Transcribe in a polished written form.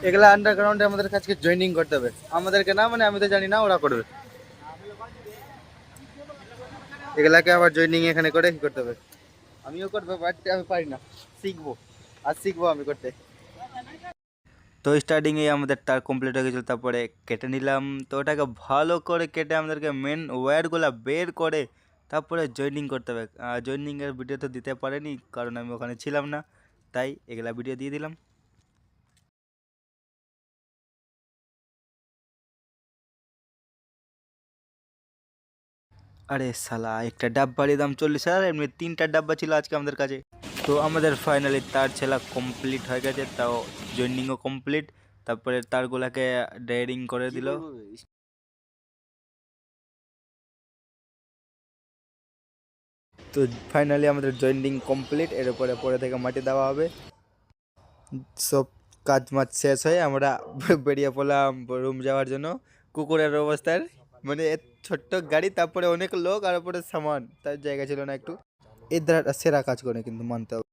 এগুলা আন্ডারগ্রাউন্ডে আমাদের কাছে জয়েনিং করতে হবে, আমাদেরকে না, মানে আমি তো জানি না, ওরা করবে। এগুলাকে আবার জয়েনিং এখানে করে কি করতে হবে, আমিও করবো, বাট আমি পারি না, শিখবো, আর শিখবো আমি করতে। তো স্টার্টিংয়ে আমাদের তার কমপ্লিট হয়ে গেছিলো, তারপরে কেটে নিলাম। তো ওটাকে ভালো করে কেটে আমাদেরকে মেন ওয়্যারগুলো বের করে তারপরে জয়েনিং করতে হবে। জয়েনিংয়ের ভিডিও তো দিতে পারিনি কারণ আমি ওখানে ছিলাম না, তাই এগুলা ভিডিও দিয়ে দিলাম। আরে শালা, একটা ডাব্বার দাম 40,000, এমনি 3টা ডাব্বা ছিল আজকে আমাদের কাছে। তো আমাদের ফাইনালি তার ছেলা কমপ্লিট হয়ে গেছে, তাও জয়েনিংও কমপ্লিট। তারপরে তারগুলাকে ড্রেডিং করে দিল। তো ফাইনালি আমাদের জয়েনিং কমপ্লিট, এর উপরে পরে থেকে মাটি দেওয়া হবে। সব কাজ মাছ শেষ হয়ে আমরা বেরিয়ে পড়লাম রুম যাওয়ার জন্য, কুকুরের অবস্থায়। মানে ছোট্ট গাড়ি, তারপরে অনেক লোক, আর উপরে সামান, তার জায়গা ছিল না একটু। এদের একটা সেরা কাজ করে কিন্তু মানতে হবে।